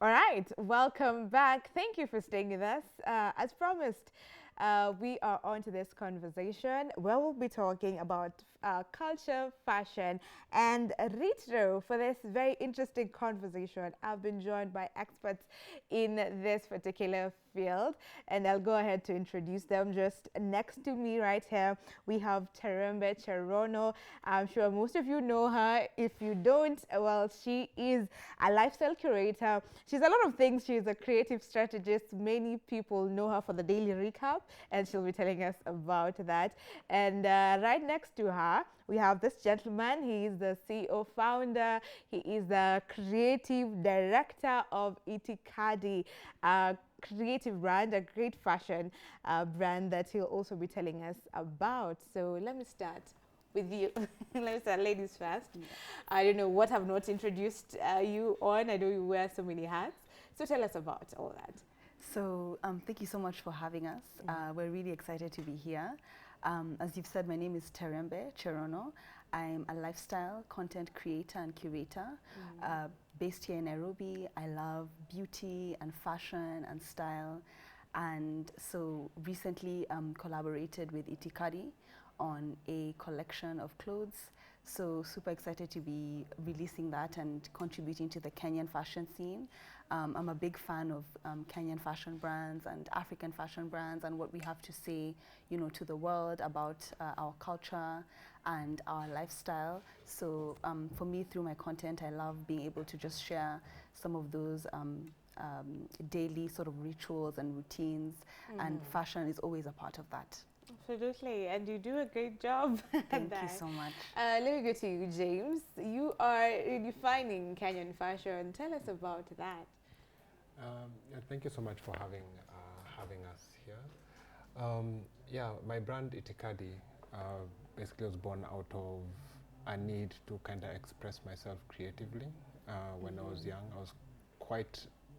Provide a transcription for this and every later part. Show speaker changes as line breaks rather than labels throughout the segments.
All right, welcome back. Thank you for staying with us. As promised, we are on to this conversation where we'll be talking about culture, fashion, and retro. For this very interesting conversation, I've been joined by experts in this particular field, and I'll go ahead to introduce them. Just next to me right here, we have Terembe Cherono. I'm sure most of you know her. If you don't, well, she is a lifestyle curator. She's a lot of things. She's a creative strategist. Many people know her for the daily recap, and she'll be telling us about that. And right next to her, we have this gentleman. He is the CEO founder. He is the creative director of Itikadi, a creative brand, a great fashion brand that he'll also be telling us about. So let me start with you. Let me start ladies first. Yeah. I don't know what I've not introduced you on. I know you wear so many hats. So tell us about all that.
So thank you so much for having us. We're really excited to be here. As you've said, my name is Terembe Cherono. I'm a lifestyle content creator and curator based here in Nairobi. I love beauty and fashion and style. And so recently collaborated with Itikadi on a collection of clothes. So super excited to be releasing that and contributing to the Kenyan fashion scene. I'm a big fan of Kenyan fashion brands and African fashion brands and what we have to say, you know, to the world about our culture and our lifestyle. So for me, through my content, I love being able to just share some of those daily sort of rituals and routines, and fashion is always a part of that.
Absolutely, and you do a great job.
Thank you so much.
Let me go to you, James. You are defining Kenyan fashion. Tell us about that.
Yeah, thank you so much for having us here. Yeah, my brand Itikadi basically was born out of a need to kind of express myself creatively. When I was young, I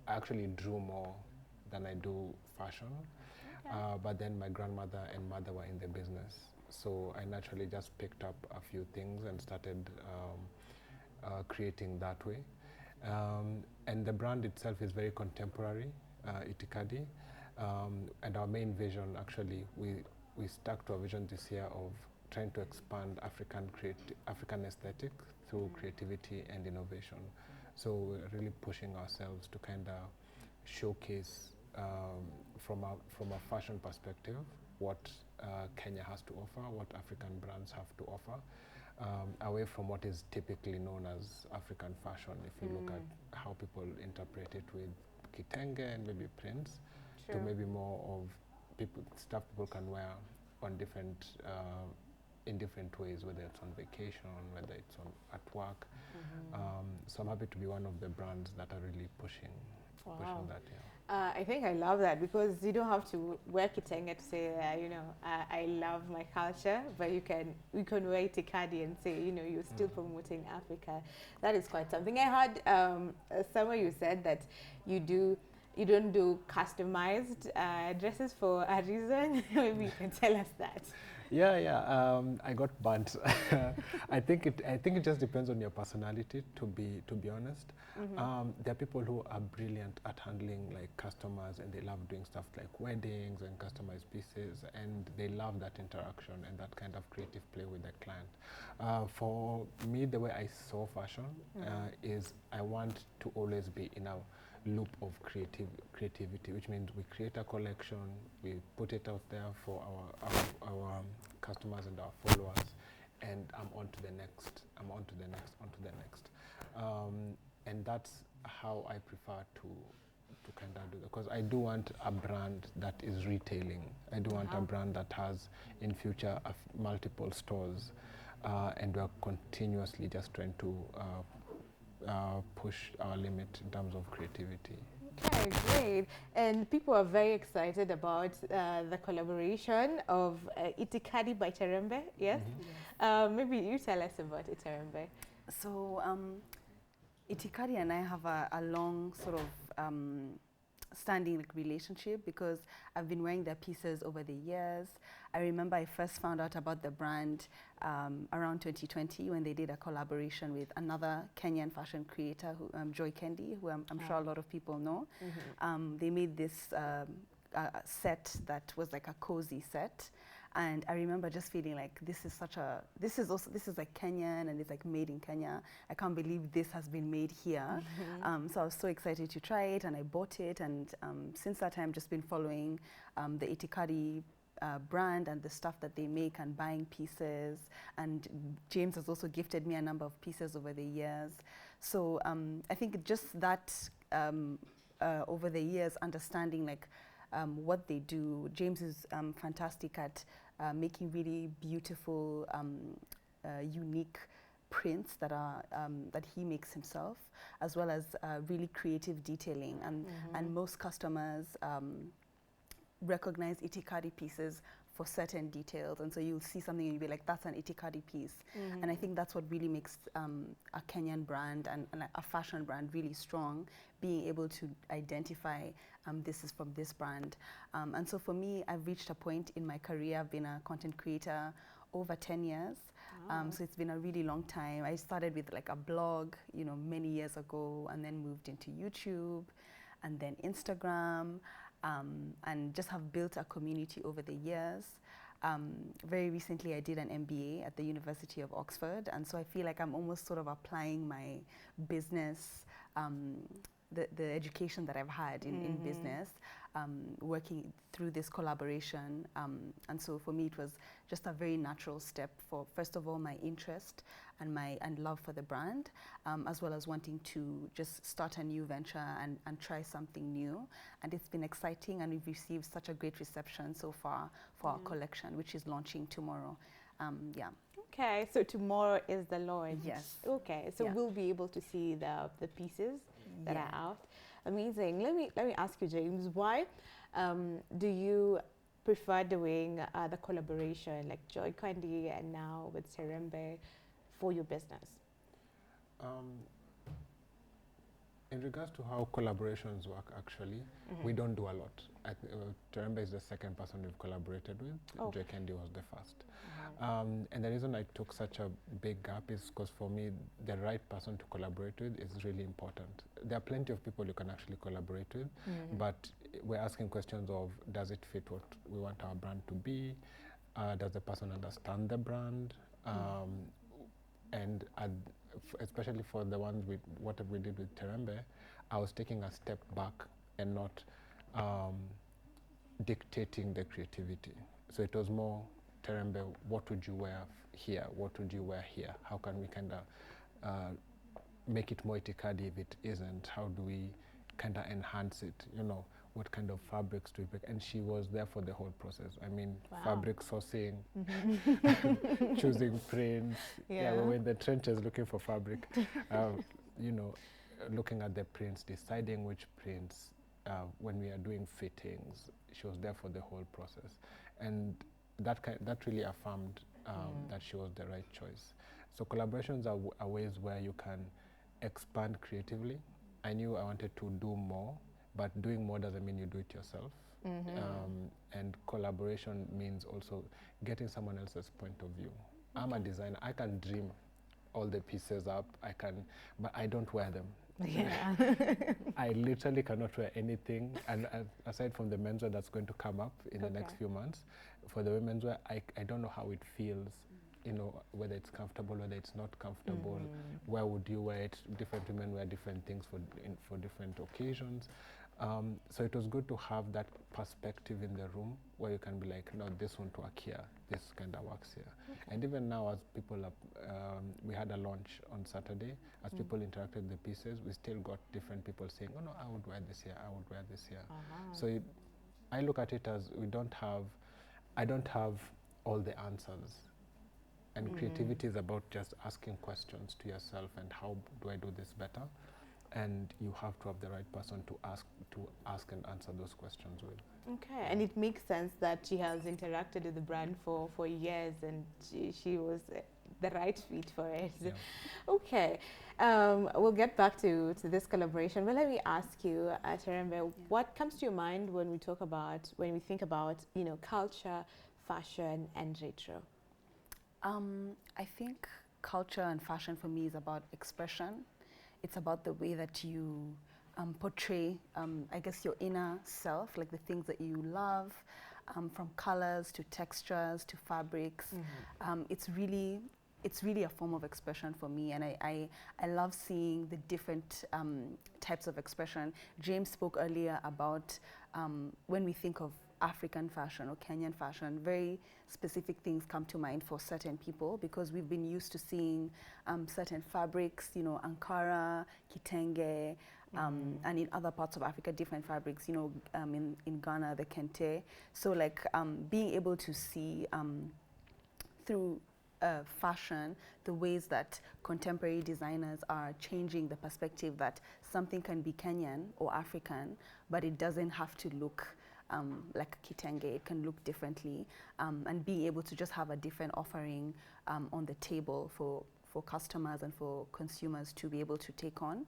actually drew more than I do fashion. Okay. But then my grandmother and mother were in the business, so I naturally just picked up a few things and started creating that way. And the brand itself is very contemporary, Itikadi. And our main vision, actually, we stuck to a vision this year of trying to expand African aesthetic through creativity and innovation. So we're really pushing ourselves to kind of showcase from a fashion perspective what Kenya has to offer, what African brands have to offer. Away from what is typically known as African fashion, if you look at how people interpret it with kitenge and maybe prints, to maybe more of stuff people can wear on in different ways, whether it's on vacation, whether it's at work. So I'm happy to be one of the brands that are really pushing that. Yeah.
I think I love that because you don't have to wear kitenge to say that, you know, I love my culture, but you can wear Itikadi and say, you know, you're still promoting Africa. That is quite something. I heard somewhere you said that you don't do customized dresses for a reason. Maybe you can tell us that.
Yeah. I got burnt. I think it just depends on your personality. To be honest, there are people who are brilliant at handling like customers, and they love doing stuff like weddings and customized pieces, and they love that interaction and that kind of creative play with the client. For me, the way I saw fashion is I want to always be in a loop of creativity, which means we create a collection, we put it out there for our customers and our followers, and I'm on to the next, on to the next. And that's how I prefer to kind of do that, because I do want a brand that is retailing. I do want a brand that has in future multiple stores, and we're continuously just trying to push our limit in terms of creativity.
Okay, great. And people are very excited about the collaboration of Itikadi by Terembe, yes? Maybe you tell us about Terembe.
So Itikadi and I have a long sort of standing like relationship because I've been wearing their pieces over the years. I remember I first found out about the brand around 2020 when they did a collaboration with another Kenyan fashion creator, who, Joy Kendi, who I'm sure a lot of people know. They made this set that was like a cozy set. And I remember just feeling like this is like Kenyan and it's like made in Kenya. I can't believe this has been made here. So I was so excited to try it and I bought it. And since that time, just been following the Itikadi brand and the stuff that they make and buying pieces. And James has also gifted me a number of pieces over the years. So I think just that over the years, understanding like what they do. James is fantastic at making really beautiful, unique prints that are that he makes himself, as well as really creative detailing. And most customers recognize Itikadi pieces for certain details, and so you'll see something and you'll be like, that's an Itikadi piece. And I think that's what really makes a Kenyan brand and a fashion brand really strong, being able to identify this is from this brand. And so for me, I've reached a point in my career, I've been a content creator over 10 years. So it's been a really long time. I started with like a blog, you know, many years ago, and then moved into YouTube and then Instagram. And just have built a community over the years. Very recently, I did an MBA at the University of Oxford, and so I feel like I'm almost sort of applying my business, the education that I've had in business, working through this collaboration. And so for me, it was just a very natural step for, first of all, my interest and love for the brand, as well as wanting to just start a new venture and try something new. And it's been exciting, and we've received such a great reception so far for our collection, which is launching tomorrow. Yeah.
Okay, so tomorrow is the launch.
Yes.
Okay, so we'll be able to see the pieces that are out. Amazing. Let me ask you, James, why do you prefer doing the collaboration like Joy Candy and now with Serembe for your business?
In regards to how collaborations work, actually, we don't do a lot. Terembe is the second person we've collaborated with. Joy Kendi was the first. And the reason I took such a big gap is because for me, the right person to collaborate with is really important. There are plenty of people you can actually collaborate with, but we're asking questions of, does it fit what we want our brand to be? Does the person understand the brand? And especially for the ones with what we did with Terembe, I was taking a step back and not dictating the creativity. So it was more, Terembe, what would you wear here? What would you wear here? How can we kind of make it more Itikadi if it isn't? How do we kind of enhance it? You know, what kind of fabrics do we pick? And she was there for the whole process. I mean, fabric sourcing, choosing prints. Yeah, we were in the trenches looking for fabric. You know, looking at the prints, deciding which prints. When we are doing fittings, she was there for the whole process, and that really affirmed that she was the right choice. So collaborations are ways where you can expand creatively. I knew I wanted to do more, but doing more doesn't mean you do it yourself. And collaboration means also getting someone else's point of view. I'm a designer. I can dream all the pieces up. But I don't wear them.
Yeah.
I literally cannot wear anything, and aside from the menswear that's going to come up in the next few months, for the women's wear, I don't know how it feels, you know, whether it's comfortable, whether it's not comfortable. Where would you wear it? Different women wear different things for different occasions. So it was good to have that perspective in the room where you can be like, no, this won't work here, this kind of works here. And even now, as people we had a launch on Saturday, as people interacted with the pieces, we still got different people saying, oh no, I would wear this here, I would wear this here. So I look at it as I don't have all the answers. And creativity is about just asking questions to yourself and how do I do this better? And you have to have the right person to ask and answer those questions with.
Okay, and it makes sense that she has interacted with the brand for years, and she was the right feet for it.
Yeah.
Okay, we'll get back to this collaboration, but let me ask you, Terembe, what comes to your mind when we talk about, when we think about, you know, culture, fashion, and retro?
I think culture and fashion for me is about expression. It's about the way that you portray, I guess, your inner self, like the things that you love, from colors to textures to fabrics. It's really a form of expression for me, and I love seeing the different types of expression. James spoke earlier about when we think of African fashion or Kenyan fashion, very specific things come to mind for certain people because we've been used to seeing certain fabrics, you know, Ankara, Kitenge, and in other parts of Africa, different fabrics, you know, in Ghana, the Kente. So like being able to see through fashion, the ways that contemporary designers are changing the perspective that something can be Kenyan or African, but it doesn't have to look like kitenge. It can look differently, and being able to just have a different offering on the table for customers and for consumers to be able to take on.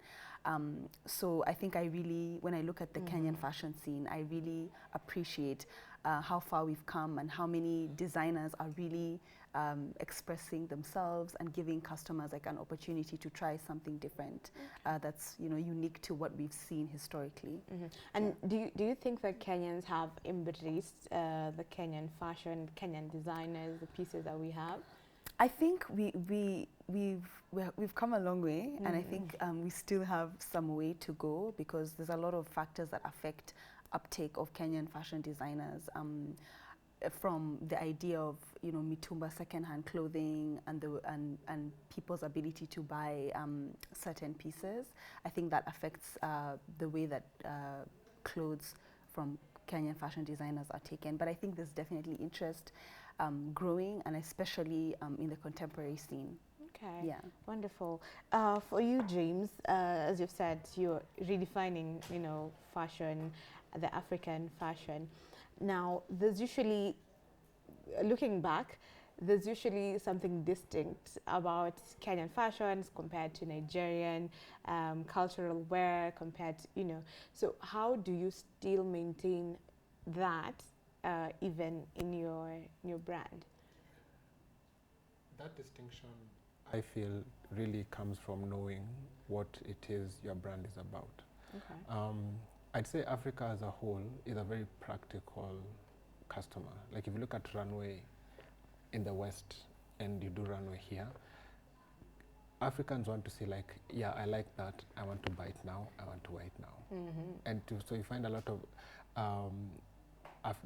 So I think I really, when I look at the Kenyan fashion scene, I really appreciate how far we've come and how many designers are really expressing themselves and giving customers like an opportunity to try something different that's, you know, unique to what we've seen historically.
And do you think that Kenyans have embraced the Kenyan fashion, Kenyan designers, the pieces that we have?
I think we've come a long way, and I think we still have some way to go because there's a lot of factors that affect uptake of Kenyan fashion designers. From the idea of, you know, mitumba secondhand clothing and people's ability to buy certain pieces. I think that affects the way that clothes from Kenyan fashion designers are taken. But I think there's definitely interest growing, and especially in the contemporary scene.
Okay,
Yeah.
wonderful. For you, James, as you've said, you're redefining, you know, fashion, the African fashion. Now, there's usually, looking back, there's usually something distinct about Kenyan fashions compared to Nigerian cultural wear, compared to, you know. So how do you still maintain that even in your brand?
That distinction, I feel, really comes from knowing what it is your brand is about.
Okay.
I'd say Africa as a whole is a very practical customer. Like if you look at runway in the West and you do runway here, Africans want to say like, yeah, I like that, I want to buy it now, I want to wear it now. And so you find a lot of,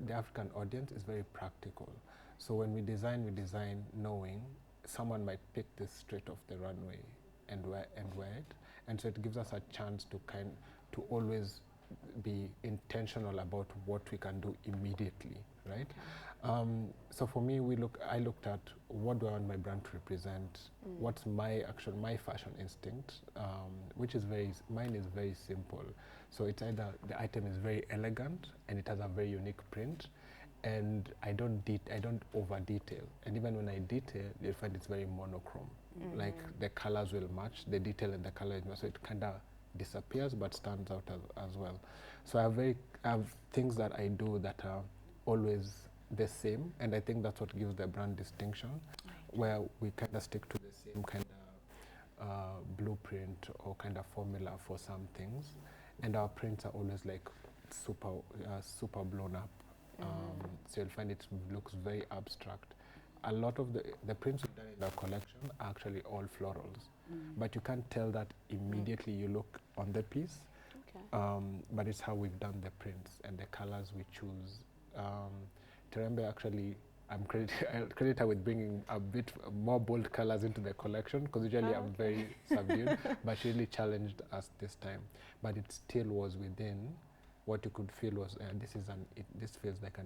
the African audience is very practical. So when we design knowing someone might pick this straight off the runway and wear it. And so it gives us a chance to always be intentional about what we can do immediately, right? So for me, I looked at what do I want my brand to represent, what's my fashion instinct, which is mine is very simple. So it's either the item is very elegant and it has a very unique print, and I don't over detail. And even when I detail, you'll find it's very monochrome. Like the colors will match, the detail and the color, so it kind of disappears but stands out as well. So I have things that I do that are always the same, and I think that's what gives the brand distinction, where we kind of stick to the same kind of blueprint or kind of formula for some things, and our prints are always like super blown up. So you'll find it looks very abstract. A lot of the prints we've done in our collection are actually all florals, but you can't tell that immediately you look on the piece.
Okay.
But it's how we've done the prints and the colors we choose. Terembe actually, I'll credit her with bringing a bit more bold colors into the collection, because usually I'm very subdued, but she really challenged us this time. But it still was within what you could feel was, this feels like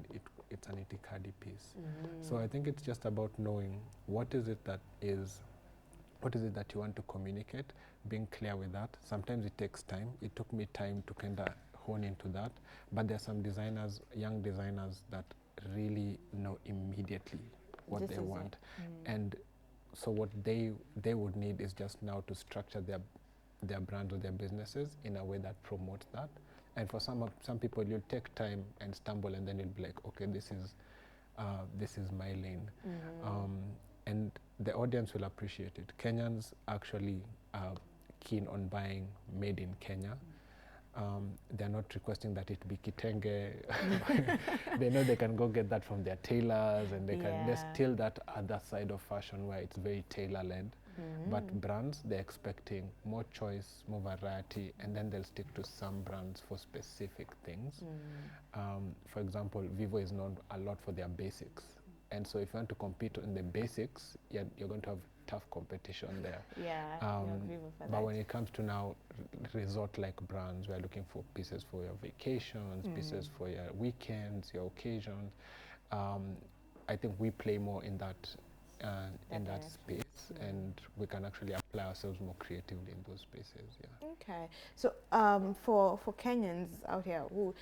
it's an itikadi piece. So I think it's just about knowing what is it that you want to communicate, being clear with that. Sometimes it takes time. It took me time to kind of hone into that, but there are some designers, young designers, that really know immediately what they want. And so what they would need is just now to structure their brand or their businesses in a way that promotes that. And for some people, you'll take time and stumble, and then you'll be like, okay, this is my lane. And the audience will appreciate it. Kenyans actually are keen on buying made in Kenya. They're not requesting that it be kitenge. They know they can go get that from their tailors, and there's still that other side of fashion where it's very tailor-led. But brands, they're expecting more choice, more variety, and then they'll stick to some brands for specific things. For example, Vivo is known a lot for their basics. And so if you want to compete in the basics, you're going to have tough competition there. But when it comes to now resort-like brands, we're looking for pieces for your vacations, pieces for your weekends, your occasions. I think we play more in that space, and we can actually apply ourselves more creatively in those spaces.
Okay, so for Kenyans out here who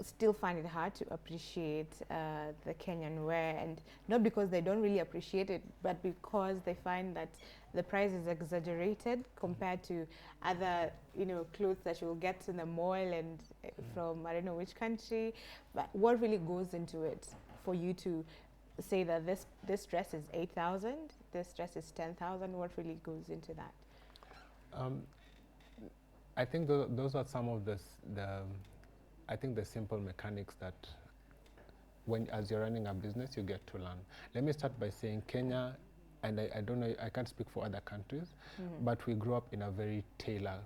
still find it hard to appreciate the Kenyan wear, and not because they don't really appreciate it, but because they find that the price is exaggerated compared to other, clothes that you'll get in the mall and from I don't know which country. But what really goes into it for you to say that this dress is 8,000, this dress is 10,000? What really goes into that?
I think those are some of the simple mechanics that as you're running a business, you get to learn. Let me start by saying Kenya, and I don't know, I can't speak for other countries, but we grew up in a very tailor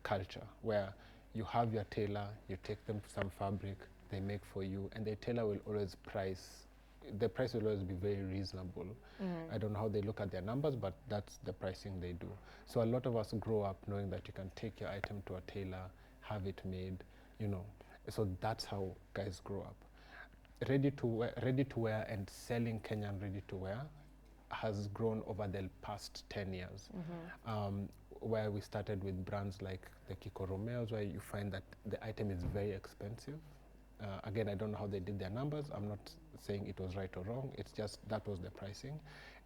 culture where you have your tailor, you take them some fabric, they make for you, and the tailor will always the price will always be very reasonable. I don't know how they look at their numbers, but that's the pricing they do. So a lot of us grow up knowing that you can take your item to a tailor, have it made, So that's how guys grow up. Ready to wear and selling Kenyan ready to wear has grown over the past 10 years. Where we started with brands like the Kiko Romeos, where you find that the item is very expensive. Again, I don't know how they did their numbers. I'm not saying it was right or wrong. It's just that was the pricing.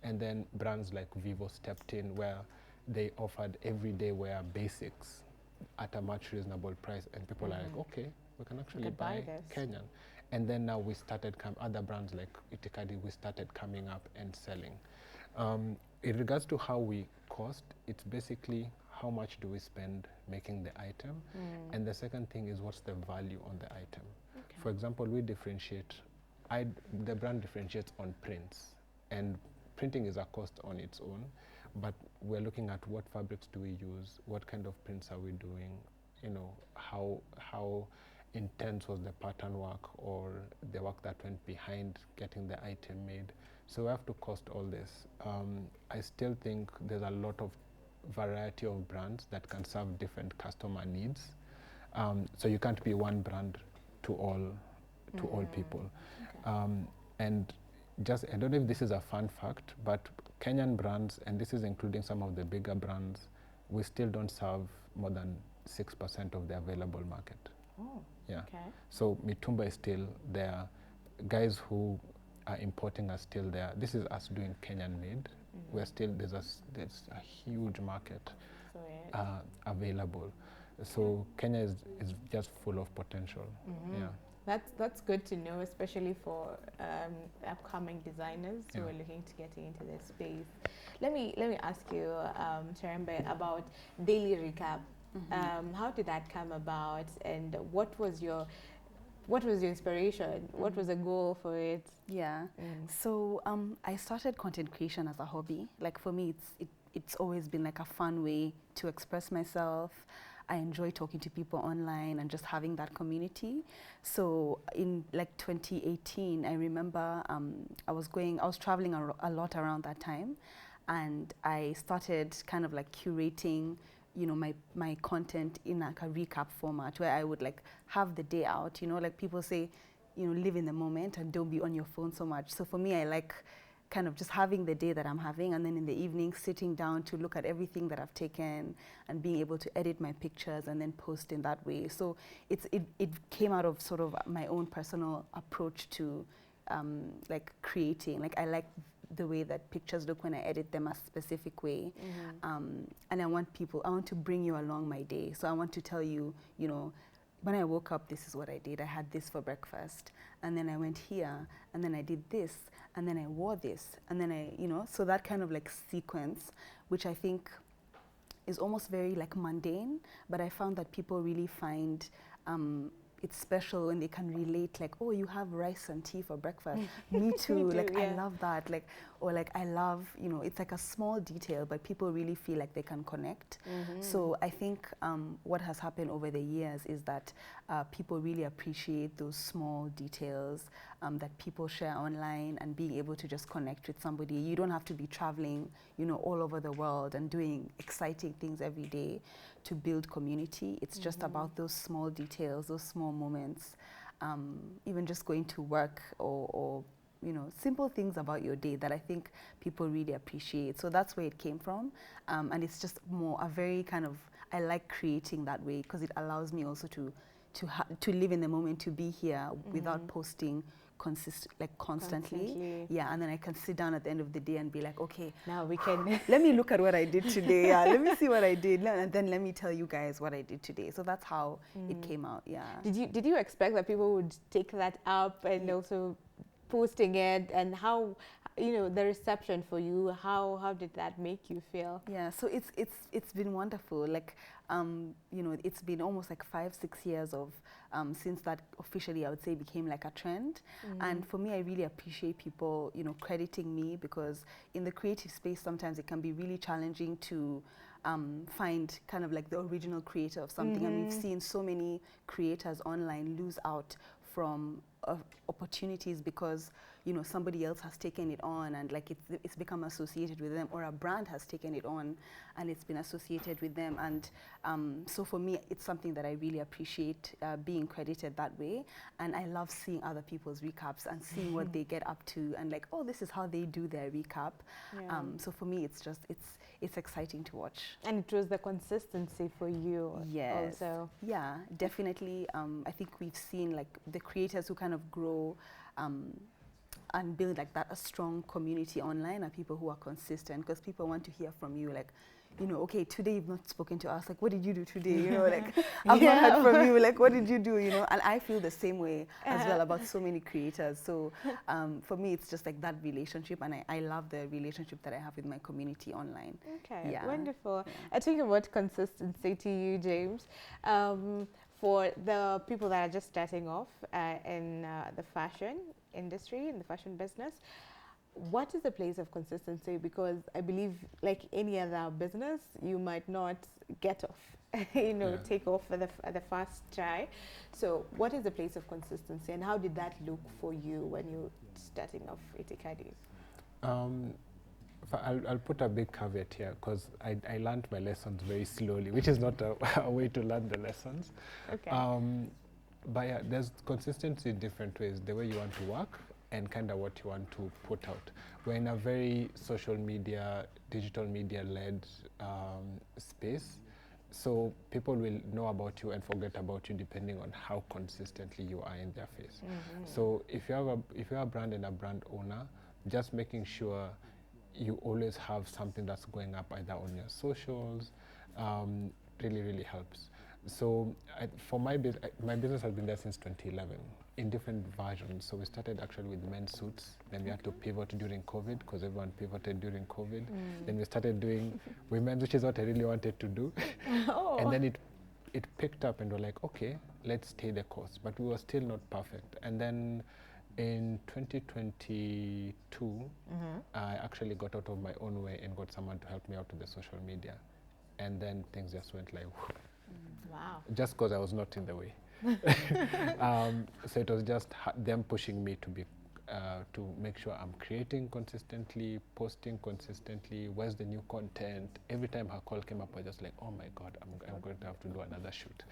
And then brands like Vivo stepped in, where they offered everyday wear basics at a much reasonable price. And people are like, okay, we can actually buy Kenyan. And then now we started, other brands like Itikadi, we started coming up and selling. In regards to how we cost, it's basically how much do we spend making the item. And the second thing is what's the value on the item. Okay. For example, we differentiate, the brand differentiates on prints, and printing is a cost on its own, but we're looking at what fabrics do we use, what kind of prints are we doing, how intense was the pattern work or the work that went behind getting the item made. So we have to cost all this. I still think there's a lot of variety of brands that can serve different customer needs. So you can't be one brand to all people. Okay. And just, I don't know if this is a fun fact, but Kenyan brands, and this is including some of the bigger brands, we still don't serve more than 6% of the available market.
Oh,
yeah.
Okay.
So Mitumba is still there. Guys who are importing are still there. This is us doing Kenyan made. We're still, there's a huge market available. So Kenya is just full of potential. Yeah.
That's good to know, especially for upcoming designers who are looking to get into this space. Let me ask you, Cherembe, about Daily Recap. How did that come about, and what was your inspiration? What was the goal for it?
Yeah. So I started content creation as a hobby. Like for me, it's always been like a fun way to express myself. I enjoy talking to people online and just having that community. So in like 2018, I remember I was traveling a lot around that time, and I started kind of like curating, my content in like a recap format where I would like have the day out, like people say, live in the moment and don't be on your phone so much. So for me, I like kind of just having the day that I'm having, and then in the evening sitting down to look at everything that I've taken and being able to edit my pictures and then post in that way. So it came out of sort of my own personal approach to like creating. Like I like the way that pictures look when I edit them a specific way. And I want to bring you along my day. So I want to tell you, you know, when I woke up, this is what I did. I had this for breakfast, and then I went here, and then I did this, and then I wore this, and then you know, so that kind of like sequence, which I think is almost very like mundane, but I found that people really find it's special when they can relate, like, oh, you have rice and tea for breakfast. Me too.
Me too,
like,
yeah.
I love that. Like, or like, I love, you know, it's like a small detail, but people really feel like they can connect. So I think what has happened over the years is that people really appreciate those small details that people share online, and being able to just connect with somebody. You don't have to be traveling, you know, all over the world and doing exciting things every day to build community. It's just about those small details, those small moments, even just going to work, or you know, simple things about your day that I think people really appreciate. So that's where it came from, and it's just more a very kind of, I like creating that way because it allows me also to live in the moment, to be here without posting constantly. Yeah, and then I can sit down at the end of the day and be like, okay,
Now we can.
let me look at what I did today. Yeah, let me see what I did, and then let me tell you guys what I did today. So that's how it came out. Yeah.
Did you expect that people would take that up and also posting it, and how, you know, the reception for you, how did that make you feel?
Yeah, so it's been wonderful. Like, you know, it's been almost like 5-6 years of since that officially, I would say, became like a trend. And for me, I really appreciate people, you know, crediting me, because in the creative space, sometimes it can be really challenging to find kind of like the original creator of something. And we've seen so many creators online lose out from opportunities because, you know, somebody else has taken it on, and like it's become associated with them, or a brand has taken it on and it's been associated with them. And so for me, it's something that I really appreciate, being credited that way. And I love seeing other people's recaps and seeing what they get up to, and like, oh, this is how they do their recap.
Yeah.
So for me, it's just, it's exciting to watch.
And it was the consistency for you.
Yes.
Also.
Yeah, definitely. I think we've seen like the creators who kind of grow and build like that, a strong community online, are people who are consistent, because people want to hear from you, like, you know, okay, today you've not spoken to us, like, what did you do today? You know, like, I've not heard from you, like, what did you do? You know, and I feel the same way as well about so many creators. So for me, it's just like that relationship, and I love the relationship that I have with my community online.
Okay,
Yeah.
wonderful.
Yeah.
I think about consistency to you, James. For the people that are just starting off in the fashion industry, in the fashion business, what is the place of consistency? Because I believe, like any other business, you might not get off, you know, take off for the first try. So what is the place of consistency, and how did that look for you when you starting off Itikadi?
I'll put a big caveat here, because I learned my lessons very slowly, which is not a way to learn the lessons.
Okay.
But yeah, there's consistency in different ways, the way you want to work and kind of what you want to put out. We're in a very social media, digital media led space. So people will know about you and forget about you depending on how consistently you are in their face. So if you have a brand and a brand owner, just making sure you always have something that's going up either on your socials, really helps. So for my business has been there since 2011 in different versions. So we started actually with men's suits, then we had to pivot during COVID, because everyone pivoted during COVID. Then we started doing women's, which is what I really wanted to do. And then it picked up, and we're like, okay, let's stay the course. But we were still not perfect. And then in 2022, I actually got out of my own way and got someone to help me out with the social media. And then things just went like, whew.
Wow.
Just because I was not in the way. So it was just them pushing me to be, to make sure I'm creating consistently, posting consistently, where's the new content. Every time her call came up, I was just like, oh my God, I'm going to have to do another shoot.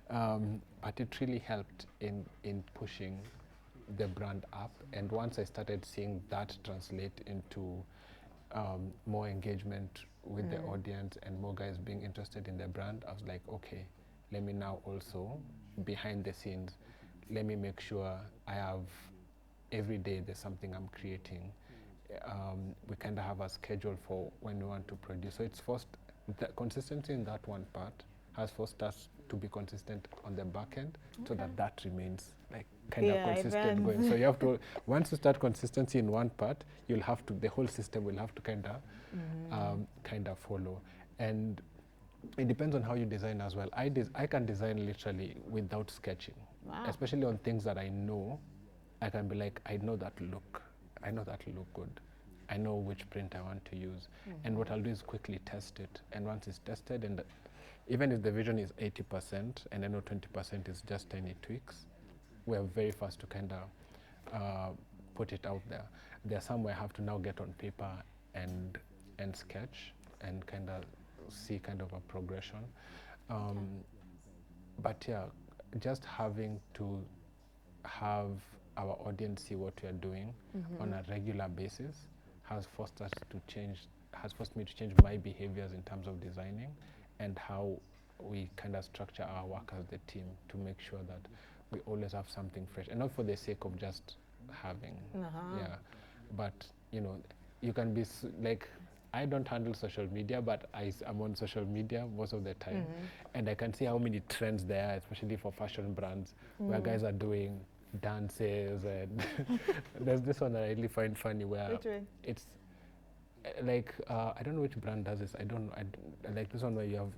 But it really helped in pushing the brand up. And once I started seeing that translate into more engagement with the audience and more guys being interested in the brand, I was like, okay, let me now also, behind the scenes, let me make sure I have, every day there's something I'm creating we kind of have a schedule for when we want to produce. So it's forced, the consistency in that one part has forced us to be consistent on the back end, so that remains like kind of consistent going. So you have to, once you start consistency in one part, you'll have to, the whole system will have to kind of follow. And it depends on how you design as well. I can design literally without sketching, especially on things that I know. I can be like, I know that look good. I know which print I want to use. And what I'll do is quickly test it. And once it's tested, and even if the vision is 80% and I know 20% is just tiny tweaks, we're very fast to kind of put it out there. There's some where I have to now get on paper and sketch and kind of see kind of a progression. But yeah, just having to have our audience see what we are doing on a regular basis has forced me to change my behaviors in terms of designing and how we kind of structure our work as the team to make sure that we always have something fresh, and not for the sake of just having. Yeah, but you know, you can be like, I don't handle social media, but I'm on social media most of the time, and I can see how many trends there are, especially for fashion brands, where guys are doing dances, and there's this one that I really find funny where it's like, I don't know which brand does this. I don't know. I like this one where you have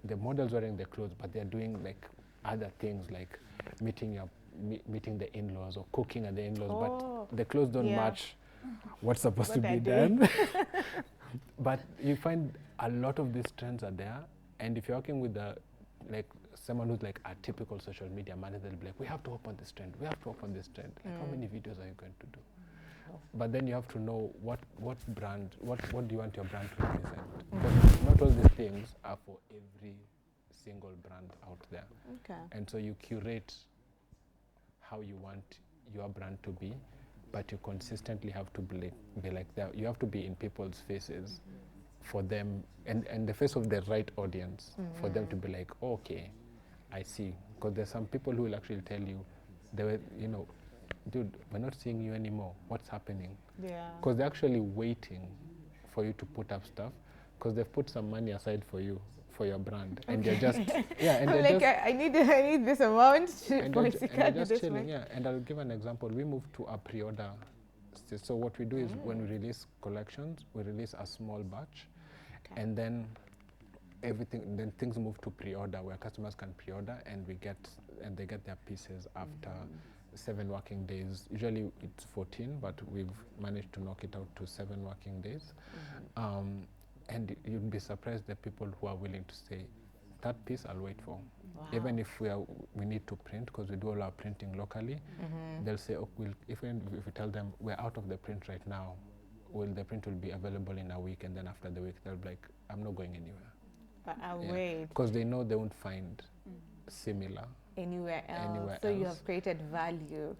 the models wearing the clothes, but they're doing like other things like meeting the in-laws or cooking at the in-laws, but the clothes don't match what's supposed to be done. But you find a lot of these trends are there, and if you're working with like someone who's like a typical social media manager, they'll be like, we have to work on this trend. We have to work on this trend. Like, how many videos are you going to do? But then you have to know what brand, what do you want your brand to represent? Because not all these things are for every single brand out there. And so you curate how you want your brand to be, but you consistently have to be like that. You have to be in people's faces for them, and the face of the right audience for them to be like, oh, okay, I see. Because there's some people who will actually tell you, you know, dude, we're not seeing you anymore. What's happening?
Yeah.
Because they're actually waiting for you to put up stuff, because they've put some money aside for you, for your brand, and you're just and
I'm like, I need this amount
and you're just chilling. Yeah, and I'll give an example. We moved to a pre-order. So what we do is when we release collections, we release a small batch, and then things move to pre-order, where customers can pre-order, and they get their pieces after 7 working days. Usually it's 14, but we've managed to knock it out to 7 working days. And you'd be surprised the people who are willing to say, that piece I'll wait for. Even if we need to print, because we do all our printing locally, they'll say, oh, if we tell them we're out of the print right now, the print will be available in a week, and then after the week they'll be like, I'm not going anywhere.
But I'll wait.
Because they know they won't find similar
anywhere else. So you have created value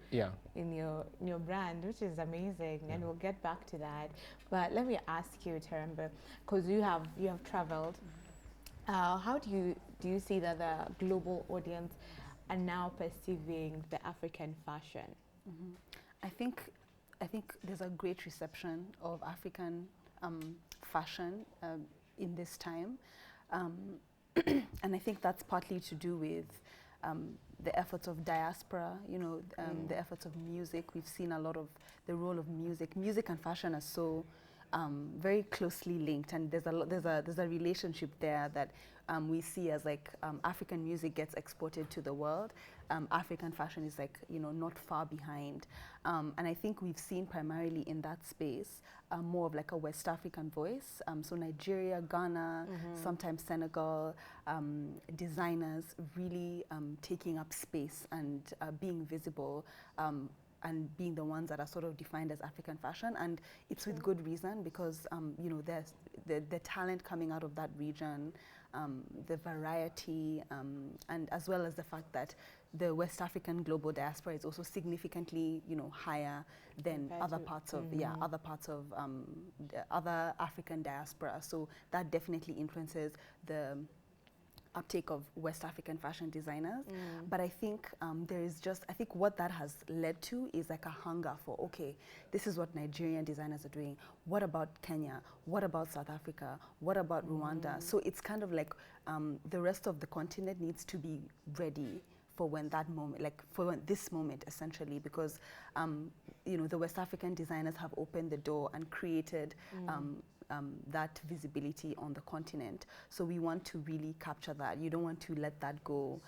in your brand, which is amazing, and we'll get back to that. But let me ask you, Terembe, because you have traveled. How do you see that the global audience are now perceiving the African fashion?
I think there's a great reception of African fashion in this time, and I think that's partly to do with the efforts of diaspora, you know, the efforts of music. We've seen a lot of the role of music. Music and fashion are so very closely linked, and there's a relationship there that we see as like African music gets exported to the world. African fashion is like, you know, not far behind, and I think we've seen primarily in that space more of like a West African voice. So Nigeria, Ghana, sometimes Senegal, designers really taking up space and being visible. And being the ones that are sort of defined as African fashion, and it's with good reason, because you know, there's the talent coming out of that region, the variety, and as well as the fact that the West African global diaspora is also significantly, you know, higher than other parts of other African diaspora. So that definitely influences the uptake of West African fashion designers. But I think there is just, I think what that has led to is like a hunger for, okay, this is what Nigerian designers are doing. What about Kenya? What about South Africa? What about Rwanda? So it's kind of like the rest of the continent needs to be ready for when that moment, like for when this moment essentially, because you know, the West African designers have opened the door and created that visibility on the continent. So we want to really capture that. You don't want to let that go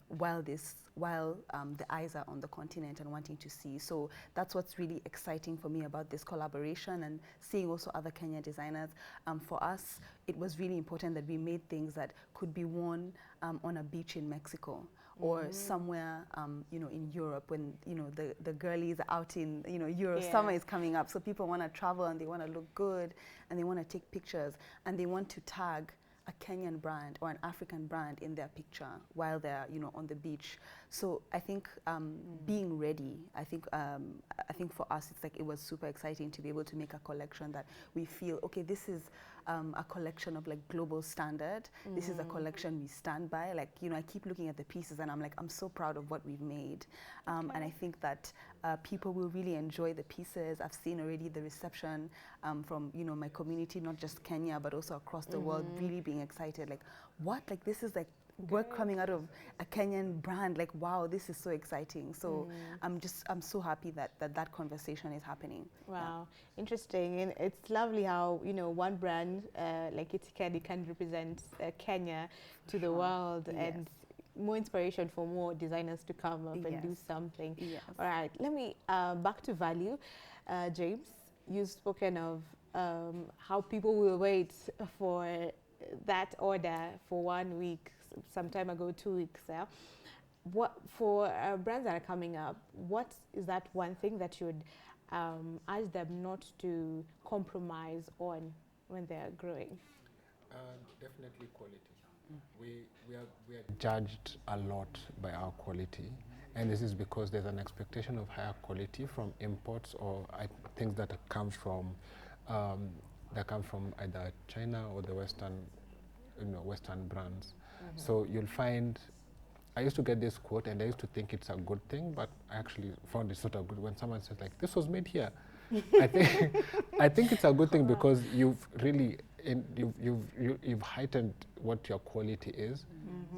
while the eyes are on the continent and wanting to see. So that's what's really exciting for me about this collaboration and seeing also other Kenyan designers. For us, it was really important that we made things that could be worn on a beach in Mexico or somewhere, you know, in Europe when, you know, the girlies are out in, you know, Europe, summer is coming up. So people want to travel and they want to look good and they want to take pictures and they want to tag a Kenyan brand or an African brand in their picture while they're, you know, on the beach. So I think being ready, I think for us, it's like it was super exciting to be able to make a collection that we feel, okay, this is a collection of like global standard. This is a collection we stand by. Like, you know, I keep looking at the pieces and I'm like, I'm so proud of what we've made. And I think that people will really enjoy the pieces. I've seen already the reception from, you know, my community, not just Kenya, but also across the world, really being excited. Like, what? Like, this is like work coming out of a Kenyan brand. Like, wow, this is so exciting. So I'm so happy that conversation is happening.
Wow, interesting. And it's lovely how, you know, one brand like Itikadi can represent Kenya to the world and more inspiration for more designers to come up and do something. All right, let me back to value. James, you've spoken of how people will wait for that order for 1 week, some time ago, 2 weeks. What for brands that are coming up? What is that one thing that you would ask them not to compromise on when they're growing?
Definitely quality. We are judged a lot by our quality, and this is because there's an expectation of higher quality from imports or things that come from either China or the Western, you know, Western brands. So you'll find, I used to get this quote and I used to think it's a good thing, but I actually found it's not a good when someone says like, this was made here. I think it's a good thing because you've really you've heightened what your quality is.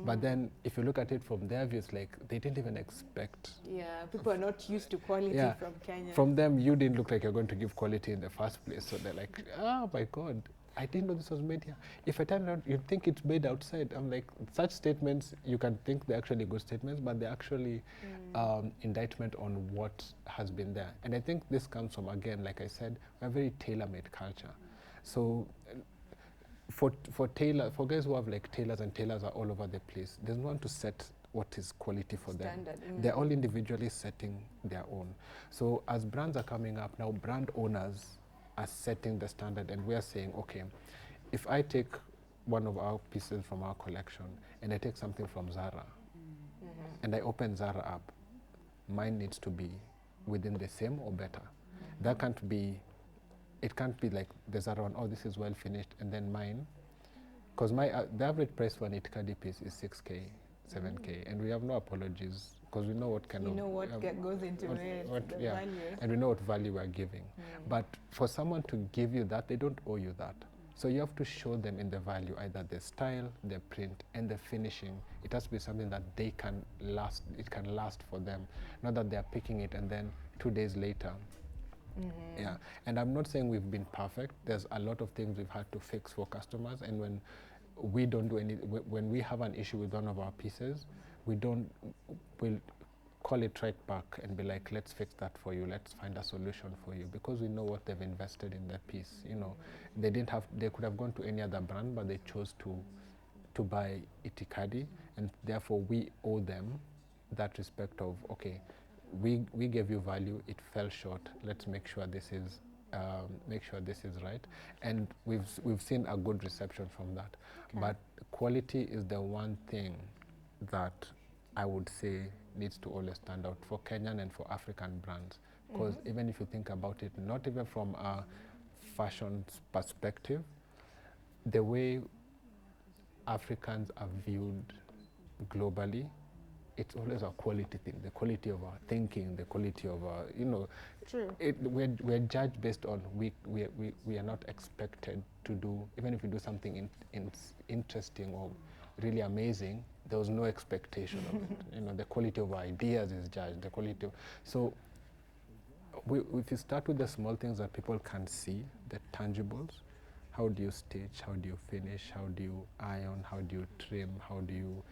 But then if you look at it from their view, it's like they didn't even expect.
Yeah, people are not used to quality from Kenya.
From them, you didn't look like you're going to give quality in the first place. So they're like, oh my God, I didn't know this was made here. If I tell you, you think it's made outside. I'm like, such statements, you can think they're actually good statements, but they're actually indictment on what has been there. And I think this comes from, again, like I said, a very tailor-made culture. So for guys who have like tailors and tailors are all over the place, there's no one to set what is quality for
Standard.
them. They're all individually setting their own. So as brands are coming up now, brand owners are setting the standard, and we are saying, okay, if I take one of our pieces from our collection and I take something from Zara and I open Zara up, mine needs to be within the same or better. That can't be, it can't be like the Zara one, oh, this is well finished, and then mine, because the average price for an Itikadi piece is 6K, 7K, and we have no apologies because we know what kind of...
You know what goes into it, the value.
And we know what value we're giving. But for someone to give you that, they don't owe you that. So you have to show them in the value, either the style, the print, and the finishing. It has to be something that they can last, it can last for them. Not that they're picking it and then 2 days later. Yeah, and I'm not saying we've been perfect. There's a lot of things we've had to fix for customers, and when we don't do when we have an issue with one of our pieces, we'll call it right back and be like, let's fix that for you, let's find a solution for you, because we know what they've invested in that piece. You know, they could have gone to any other brand, but they chose to buy Itikadi, and therefore we owe them that respect of, okay, we gave you value, it fell short, let's make sure this is right, and we've seen a good reception from that. But quality is the one thing that I would say needs to always stand out for Kenyan and for African brands, because even if you think about it, not even from a fashion perspective, the way Africans are viewed globally, it's always a quality thing, the quality of our thinking, the quality of our,
True.
we're judged based on, we are not expected to do, even if we do something interesting or really amazing, there was no expectation of it. The quality of our ideas is judged, the quality of, so if you start with the small things that people can see, the tangibles, how do you stitch, how do you finish, how do you iron, how do you trim, how do you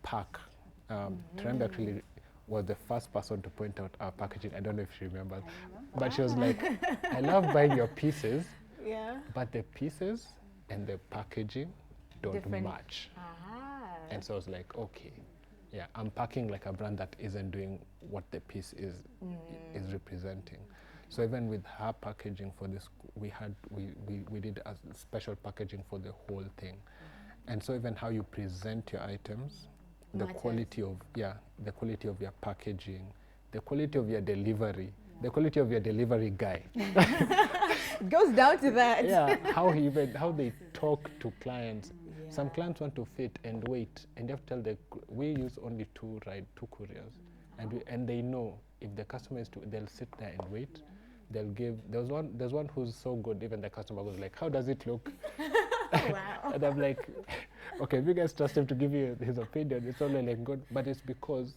pack. Trembe actually was the first person to point out our packaging. I don't know if she remembers, but she was like, I love buying your pieces, but the pieces and the packaging don't match. And so I was like, okay, yeah, I'm packing like a brand that isn't doing what the piece is representing. So even with her packaging for this, we did a special packaging for the whole thing. And so even how you present your items, the quality of the quality of your packaging, the quality of your delivery, the quality of your delivery guy.
Goes down to that.
Yeah, how they talk to clients. Some clients want to fit and wait, and you have to tell we use only two couriers, and they know if the customer is they'll sit there and wait. They'll give. There's one who's so good. Even the customer was like, "How does it look?"
Wow.
And I'm like, okay, if you guys trust him to give you his opinion, it's only like good, but it's because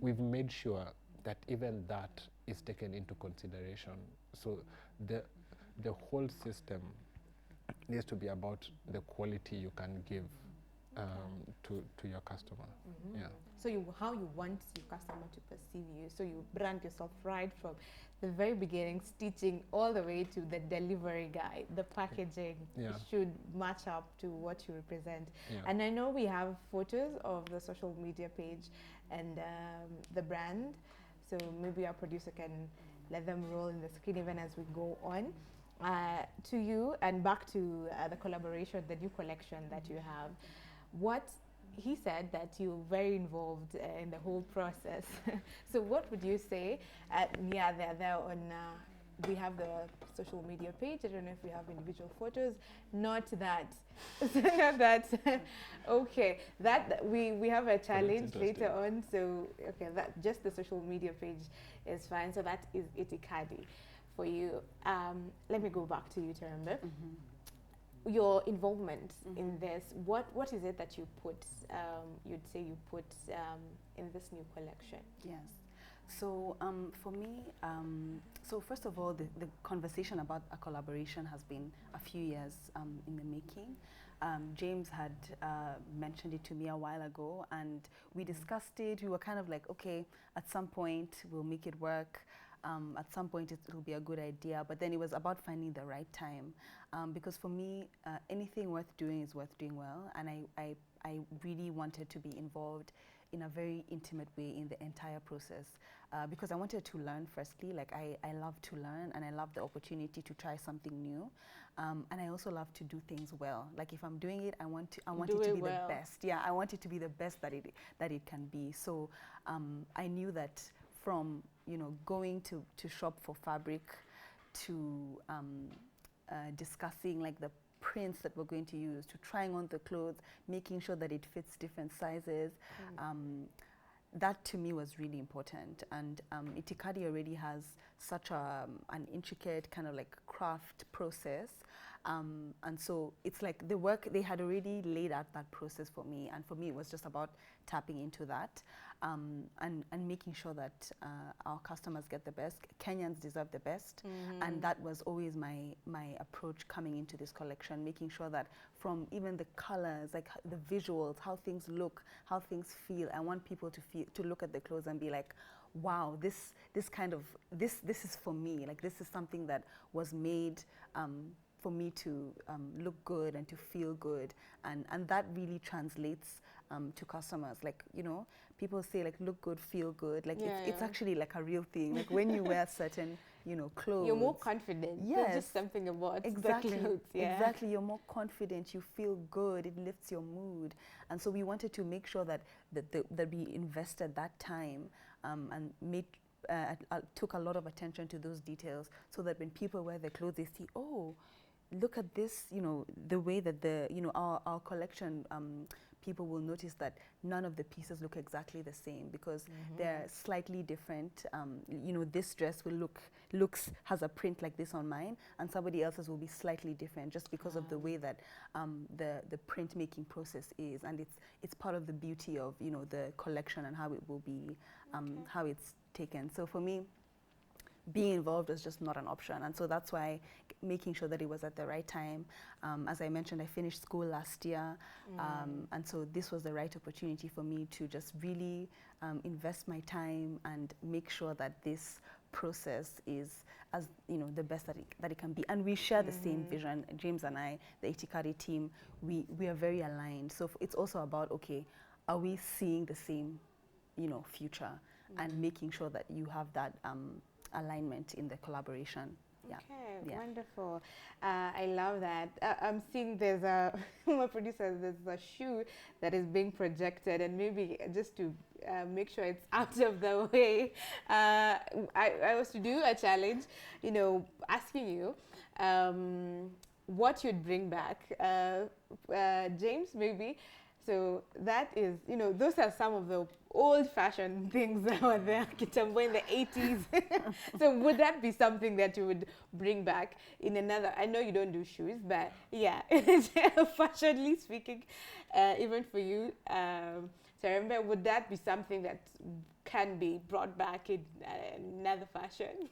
we've made sure that even that is taken into consideration. So the whole system needs to be about the quality you can give to your customer. Yeah.
So how you want your customer to perceive you. So you brand yourself right from the very beginning, stitching all the way to the delivery guy. The packaging should match up to what you represent.
Yeah.
And I know we have photos of the social media page and the brand. So maybe our producer can let them roll in the screen even as we go on. To you and back to the collaboration, the new collection that you have. What he said that you're very involved in the whole process. So what would you say? They're there on, we have the social media page. I don't know if we have individual photos. Not that. Not that. Okay. That we have a challenge later on. So, okay, that just the social media page is fine. So that is Itikadi for you. Let me go back to you, Terembe. Your involvement in this, what is it that you put, you'd say you put in this new collection?
Yes. So for me, so first of all, the conversation about a collaboration has been a few years in the making. James had mentioned it to me a while ago, and we discussed it. We were kind of like, okay, at some point we'll make it work. At some point it'll be a good idea, but then it was about finding the right time. Because for me, anything worth doing is worth doing well, and I really wanted to be involved in a very intimate way in the entire process, because I wanted to learn firstly. Like I love to learn, and I love the opportunity to try something new, and I also love to do things well. Like if I'm doing it, I want it to be the best. Yeah, I want it to be the best that it can be. So I knew that from going to shop for fabric to discussing like the prints that we're going to use, to trying on the clothes, making sure that it fits different sizes. That to me was really important, and Itikadi already has such an intricate kind of like craft process, and so it's like the work, they had already laid out that process for me, and for me it was just about tapping into that, and making sure that our customers get the best. Kenyans deserve the best, and that was always my approach coming into this collection, making sure that from even the colors, like the visuals, how things look, how things feel, I want people to look at the clothes and be like, wow, this is for me. Like this is something that was made for me to look good and to feel good, and that really translates to customers. Like, people say like look good, feel good. Like it's actually like a real thing. Like when you wear certain clothes,
you're more confident.
Yes,
there's just something about
exactly
the clothes.
exactly, you're more confident, you feel good, it lifts your mood. And so we wanted to make sure that we invested that time and took a lot of attention to those details, so that when people wear the clothes, they see, oh, look at this, you know, the way that our collection, people will notice that none of the pieces look exactly the same because they're slightly different. You know, this dress will has a print like this on mine, and somebody else's will be slightly different just because of the way that the printmaking process is, and it's part of the beauty of, you know, the collection and how it will be, how it's taken. So for me, being involved was just not an option, and so that's why making sure that it was at the right time. As I mentioned, I finished school last year, and so this was the right opportunity for me to just really invest my time and make sure that this process is, as you know, the best that it can be. And we share the same vision. James and I, the Itikadi team, we are very aligned. So it's also about, okay, are we seeing the same, you know, future, and making sure that you have that alignment in the collaboration.
Okay, wonderful. I love that. I'm seeing there's my producer, there's a shoe that is being projected, and maybe just to make sure it's out of the way, I was to do a challenge, you know, asking you what you'd bring back. James, maybe. So that is, you know, those are some of the old-fashioned things that were there in the 80s. So would that be something that you would bring back in another? I know you don't do shoes, but yeah, fashionally speaking, even for you, Terembe, would that be something that can be brought back in another fashion?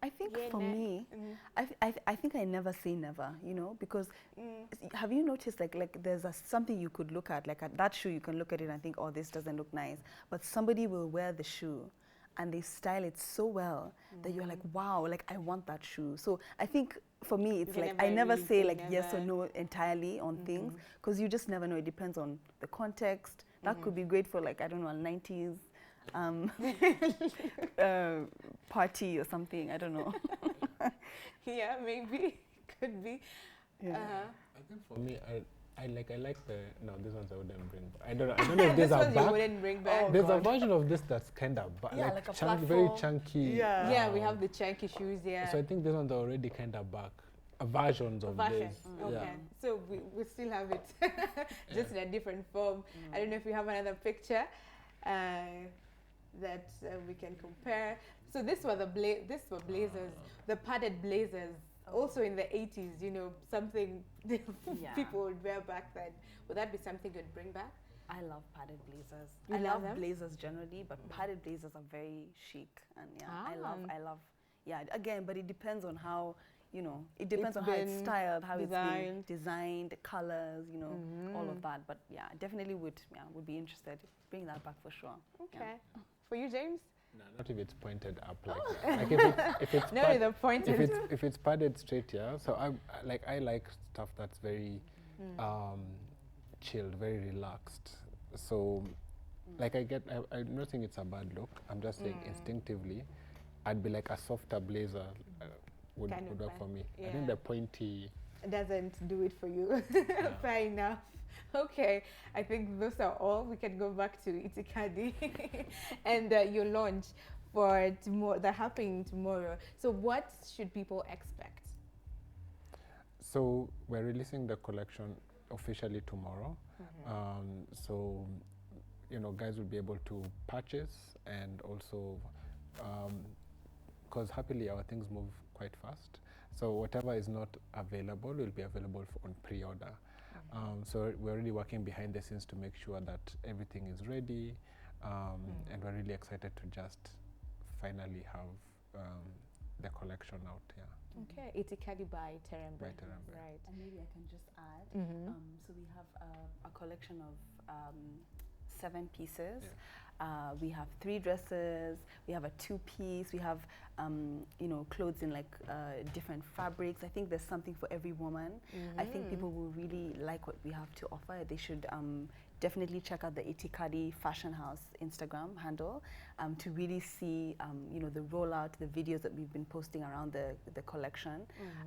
I think for me, I think I never say never, you know, because have you noticed like there's something you could look at, like at that shoe, you can look at it and think, oh, this doesn't look nice, but somebody will wear the shoe and they style it so well that you're like, wow, like I want that shoe. So I think for me, it's like I never really say like yes or no entirely on things, because you just never know. It depends on the context. That could be great for, like, I don't know, a 90s party or something. I don't know.
Yeah, maybe could be.
Yeah.
I think for me, I like the these ones I wouldn't bring back. I don't know if these are back.
You wouldn't bring back.
There's a version of this that's kind of
like a
chunky, very chunky.
Yeah, we have the chunky shoes. Yeah.
So I think these ones are already kind of back. Versions of this.
Okay.
Yeah.
So we still have it, just in a different form. I don't know if we have another picture that we can compare. So this were blazers, the padded blazers. Also in the 80s, you know, something people would wear back then. Would that be something you'd bring back?
I love padded blazers.
You
I
love
love blazers generally, but padded blazers are very chic, and I love. Yeah, again, but it depends on how, you know, it depends on how it's styled, how it's been designed, the colors, you know, all of that. But yeah, definitely would be interested. Bring that back for sure.
Okay.
Yeah.
For you, James?
No, not if it's pointed up like that. Like if it's
pointed.
If it's padded straight, yeah. So I like stuff that's very chilled, very relaxed. So like I'm not saying it's a bad look. I'm just saying instinctively, I'd be like a softer blazer would work for me. Yeah. I think the pointy
doesn't do it for you. Fair enough. Okay, I think those are all. We can go back to Itikadi and your launch for tomorrow. They're happening tomorrow. So what should people expect?
So we're releasing the collection officially tomorrow. So, you know, guys will be able to purchase, and also because happily our things move quite fast. So whatever is not available will be available on pre-order. So we're already working behind the scenes to make sure that everything is ready, and we're really excited to just finally have the collection out. Yeah.
Okay, Itikadi by Terembe.
Right.
And maybe I can just add. So we have a collection of 7 pieces. Yeah. We have 3 dresses. We have a 2-piece. We have, you know, clothes in like different fabrics. I think there's something for every woman. I think people will really like what we have to offer. They should definitely check out the Itikadi Fashion House Instagram handle to really see, you know, the rollout, the videos that we've been posting around the collection.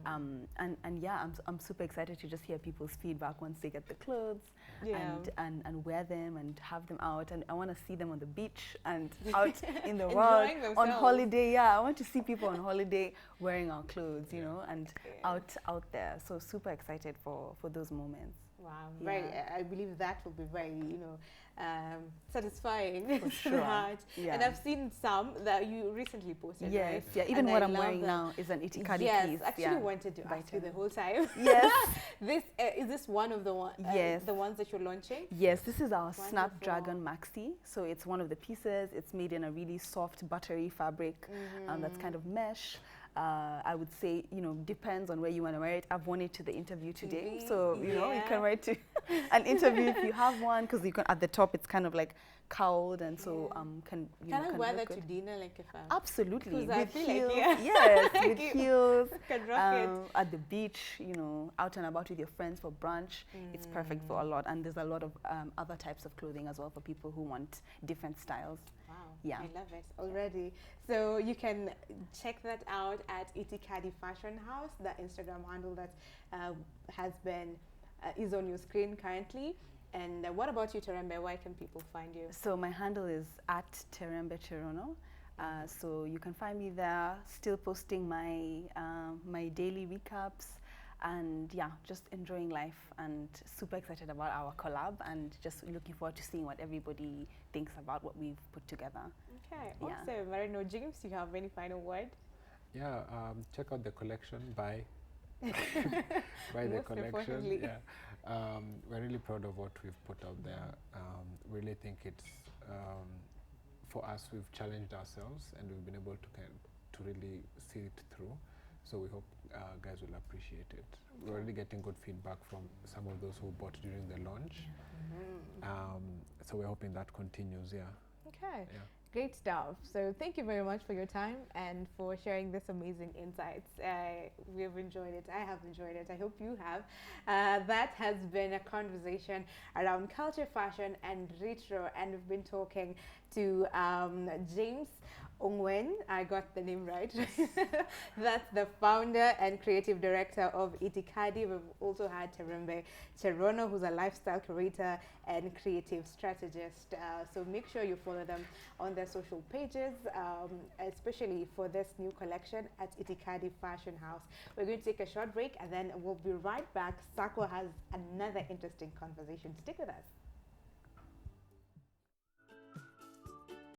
And yeah, I'm super excited to just hear people's feedback once they get the clothes and wear them and have them out. And I want to see them on the beach and out in the world on holiday. Yeah, I want to see people on holiday wearing our clothes, you know, and out there. So super excited for those moments.
Wow, very. I believe that will be very, you know, satisfying
for
to
sure.
the heart. And I've seen some that you recently posted.
Yes,
right?
yeah. Even what I'm wearing now is an Itikadi piece.
Yes, actually wanted to ask you the whole time.
Yes.
This is this one of the the ones that you're launching?
Yes, this is our Snapdragon Maxi. So it's one of the pieces. It's made in a really soft, buttery fabric that's kind of mesh. I would say, you know, depends on where you want to wear it. I've worn it to the interview today, so you know, you can wear it to an interview if you have one, because you can, at the top it's kind of like cowled, and so can I
wear that to dinner, like if
absolutely
with
heels,
like,
yes, with heels,
can
at the beach, you know, out and about with your friends for brunch. It's perfect for a lot, and there's a lot of other types of clothing as well for people who want different styles.
Wow,
yeah,
I love it already. So you can check that out at Itikadi Fashion House, the Instagram handle that has been is on your screen currently. And what about you, Terembe? Where can people find you?
So my handle is at Terembe Cherono. So you can find me there, still posting my my daily recaps, and yeah, just enjoying life and super excited about our collab, and just looking forward to seeing what everybody thinks about what we've put together.
Okay, awesome. I don't know, James, do you have any final word?
Yeah, check out the collection, buy the collection. Yeah. We're really proud of what we've put out there. Really think it's, for us, we've challenged ourselves and we've been able to really see it through. So we hope guys will appreciate it. We're already getting good feedback from some of those who bought during the launch. So we're hoping that continues,
Okay.
Yeah.
Great stuff. So thank you very much for your time and for sharing this amazing insights. We've enjoyed it. I have enjoyed it. I hope you have. That has been a conversation around culture, fashion, and retro. And we've been talking to James Ongwen, I got the name right. That's the founder and creative director of Itikadi. We've also had Terembe Cherono, who's a lifestyle curator and creative strategist. So make sure you follow them on their social pages, especially for this new collection at Itikadi Fashion House. We're going to take a short break and then we'll be right back. Sako has another interesting conversation. Stick with us.